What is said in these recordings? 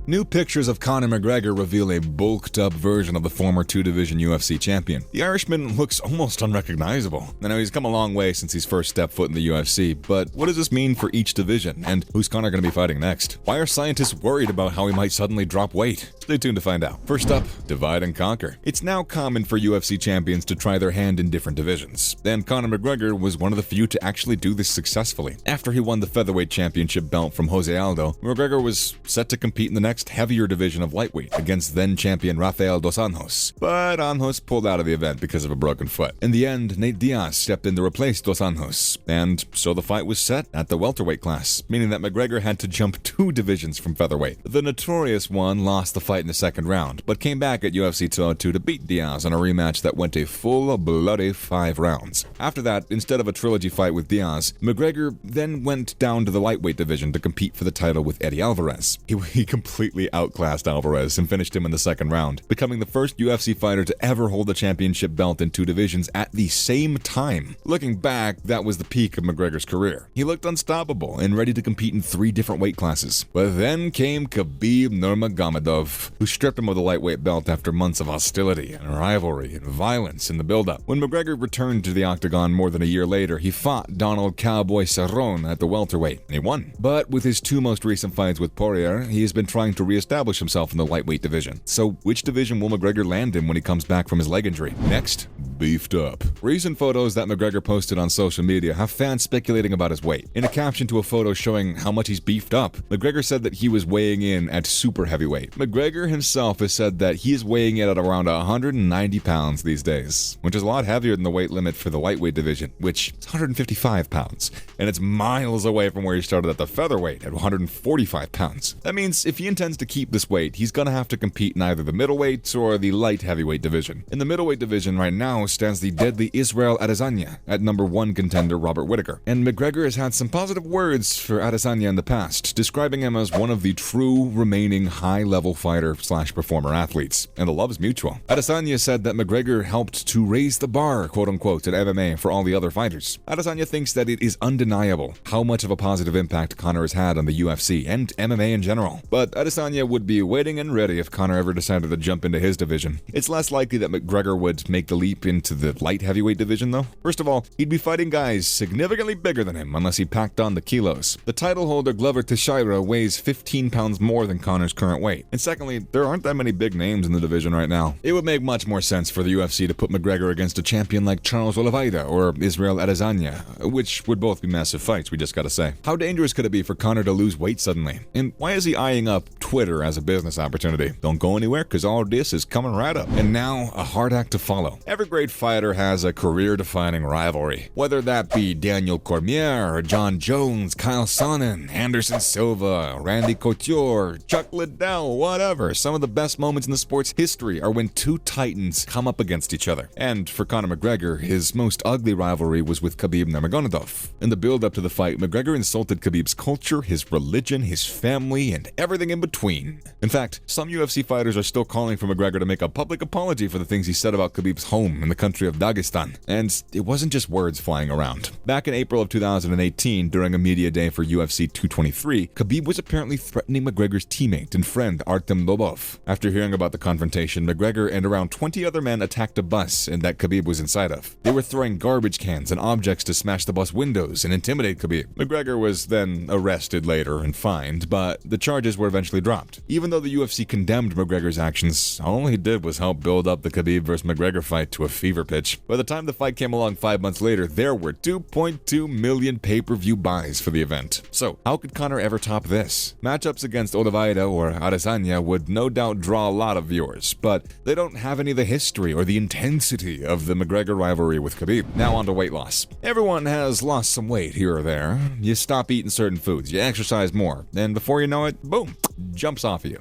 New pictures of Conor McGregor reveal a bulked-up version of the former two-division UFC champion. The Irishman looks almost unrecognizable. I know he's come a long way since he's first stepped foot in the UFC, but what does this mean for each division, and who's Conor going to be fighting next? Why are scientists worried about how he might suddenly drop weight? Stay tuned to find out. First up, divide and conquer. It's now common for UFC champions to try their hand in different divisions, and Conor McGregor was one of the few to actually do this successfully. After he won the featherweight championship belt from Jose Aldo, McGregor was set to compete in the next heavier division of lightweight against then-champion Rafael dos Anjos. But Anjos pulled out of the event because of a broken foot. In the end, Nate Diaz stepped in to replace dos Anjos, and so the fight was set at the welterweight class, meaning that McGregor had to jump 2 divisions from featherweight. The Notorious one lost the fight in the second round, but came back at UFC 202 to beat Diaz on a rematch that went a full bloody 5 rounds. After that, instead of a trilogy fight with Diaz, McGregor then went down to the lightweight division to compete for the title with Eddie Alvarez. He completely outclassed Alvarez and finished him in the second round, becoming the first UFC fighter to ever hold the championship belt in 2 divisions at the same time. Looking back, that was the peak of McGregor's career. He looked unstoppable and ready to compete in 3 different weight classes. But then came Khabib Nurmagomedov, who stripped him of the lightweight belt after months of hostility and rivalry and violence in the build-up. When McGregor returned to the Octagon more than a year later, he fought Donald Cowboy Cerrone at the welterweight, and he won. But with his 2 most recent fights with Poirier, he has been trying to re-establish himself in the lightweight division. So which division will McGregor land in when he comes back from his leg injury? Next, beefed up. Recent photos that McGregor posted on social media have fans speculating about his weight. In a caption to a photo showing how much he's beefed up, McGregor said that he was weighing in at super heavyweight. McGregor himself has said that he is weighing in at around 190 pounds these days, which is a lot heavier than the weight limit for the lightweight division, which is 155 pounds, and it's miles away from where he started at the featherweight at 145 pounds. That means if he intends to keep this weight, he's gonna have to compete in either the middleweight or the light heavyweight division. In the middleweight division right now stands the deadly Israel Adesanya at number 1 contender Robert Whittaker, and McGregor has had some positive words for Adesanya in the past, describing him as one of the true remaining high-level fighter/performer athletes, and the love is mutual. Adesanya said that McGregor helped to raise the bar, quote-unquote, in MMA for all the other fighters. Adesanya thinks that it is undeniable how much of a positive impact Conor has had on the UFC and MMA in general, but Adesanya would be waiting and ready if Conor ever decided to jump into his division. It's less likely that McGregor would make the leap into the light heavyweight division, though. First of all, he'd be fighting guys significantly bigger than him unless he packed on the kilos. The title holder Glover Teixeira weighs 15 pounds more than Conor's current weight. And secondly, there aren't that many big names in the division right now. It would make much more sense for the UFC to put McGregor against a champion like Charles Oliveira or Israel Adesanya, which would both be massive fights, we just gotta say. How dangerous could it be for Conor to lose weight suddenly? And why is he eyeing up Twitter as a business opportunity? Don't go anywhere, because all this is coming right up. And now, a hard act to follow. Every great fighter has a career-defining rivalry. Whether that be Daniel Cormier, or John Jones, Kyle Sonnen, Anderson Silva, Randy Couture, Chuck Liddell, whatever. Some of the best moments in the sport's history are when 2 titans come up against each other. And for Conor McGregor, his most ugly rivalry was with Khabib Nurmagomedov. In the build-up to the fight, McGregor insulted Khabib's culture, his religion, his family, and everything in between. In fact, some UFC fighters are still calling for McGregor to make a public apology for the things he said about Khabib's home in the country of Dagestan. And it wasn't just words flying around. Back in April of 2018, during a media day for UFC 223, Khabib was apparently threatening McGregor's teammate and friend Artem Lobov. After hearing about the confrontation, McGregor and around 20 other men attacked a bus and that Khabib was inside of. They were throwing garbage cans and objects to smash the bus windows and intimidate Khabib. McGregor was then arrested later and fined, but the charges were eventually dropped. Even though the UFC condemned McGregor's actions, all he did was help build up the Khabib vs. McGregor fight to a fever pitch. By the time the fight came along 5 months later, there were 2.2 million pay-per-view buys for the event. So, how could Conor ever top this? Matchups against Oliveira or Adesanya would no doubt draw a lot of viewers, but they don't have any of the history or the intensity of the McGregor rivalry with Khabib. Now on to weight loss. Everyone has lost some weight here or there. You stop eating certain foods, you exercise more, and before you know it, boom, jumps off of you.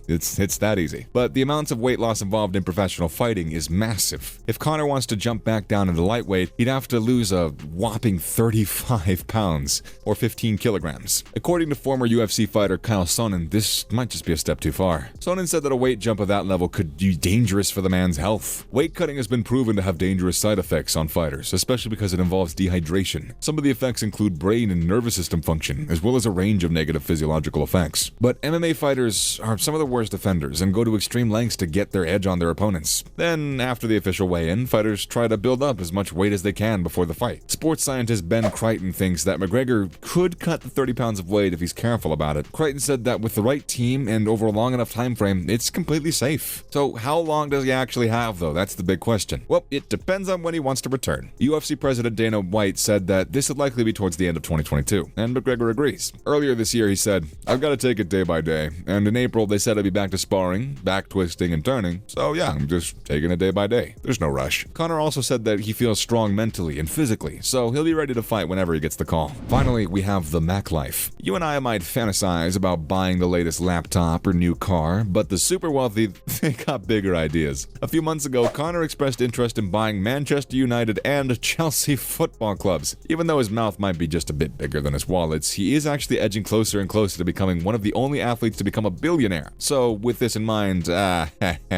It's that easy. But the amounts of weight loss involved in professional fighting is massive. If Conor wants to jump back down into lightweight, he'd have to lose a whopping 35 pounds, or 15 kilograms. According to former UFC fighter Kyle Sonnen, this might just be a step too far. Sonnen said that a weight jump of that level could be dangerous for the man's health. Weight cutting has been proven to have dangerous side effects on fighters, especially because it involves dehydration. Some of the effects include brain and nervous system function, as well as a range of negative physiological effects. But MMA MMA fighters are some of the worst offenders and go to extreme lengths to get their edge on their opponents. Then, after the official weigh-in, fighters try to build up as much weight as they can before the fight. Sports scientist Ben Crichton thinks that McGregor could cut the 30 pounds of weight if he's careful about it. Crichton said that with the right team and over a long enough time frame, it's completely safe. So how long does he actually have, though? That's the big question. Well, it depends on when he wants to return. UFC President Dana White said that this would likely be towards the end of 2022, and McGregor agrees. Earlier this year, he said, "I've got to take it day by day," and in April, they said I'd be back to sparring, back twisting and turning, so yeah, I'm just taking it day by day. There's no rush. Conor also said that he feels strong mentally and physically, so he'll be ready to fight whenever he gets the call. Finally, we have the Mac life. You and I might fantasize about buying the latest laptop or new car, but the super wealthy, they got bigger ideas. A few months ago, Conor expressed interest in buying Manchester United and Chelsea football clubs. Even though his mouth might be just a bit bigger than his wallets, he is actually edging closer and closer to becoming one of the only athletes to become a billionaire. So with this in mind, I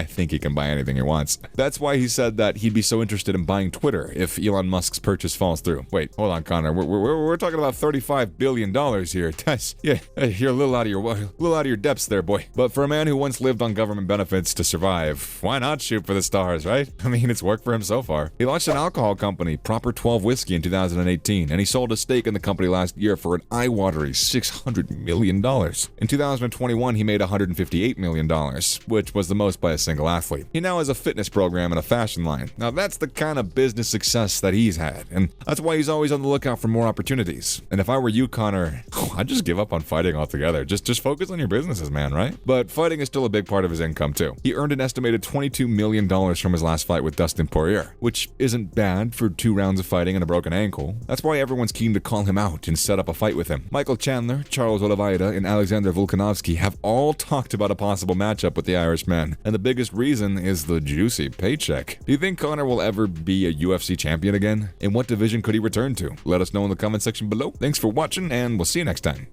think he can buy anything he wants. That's why he said that he'd be so interested in buying Twitter if Elon Musk's purchase falls through. Wait, hold on, Conor. We're talking about $35 billion here. Yeah, you're a little out of your depths there, boy. But for a man who once lived on government benefits to survive, why not shoot for the stars, right? I mean, it's worked for him so far. He launched an alcohol company, Proper 12 Whiskey, in 2018, and he sold a stake in the company last year for an eye-watery $600 million. In 2021, he made $158 million, which was the most by a single athlete. He now has a fitness program and a fashion line. Now, that's the kind of business success that he's had, and that's why he's always on the lookout for more opportunities. And if I were you, Conor, I'd just give up on fighting altogether. Just focus on your businesses, man, right? But fighting is still a big part of his income, too. He earned an estimated $22 million from his last fight with Dustin Poirier, which isn't bad for 2 rounds of fighting and a broken ankle. That's why everyone's keen to call him out and set up a fight with him. Michael Chandler, Charles Oliveira, and Alexander Volkanovski have all talked about a possible matchup with the Irishman, and the biggest reason is the juicy paycheck. Do you think Conor will ever be a UFC champion again? And what division could he return to? Let us know in the comment section below. Thanks for watching, and we'll see you next time.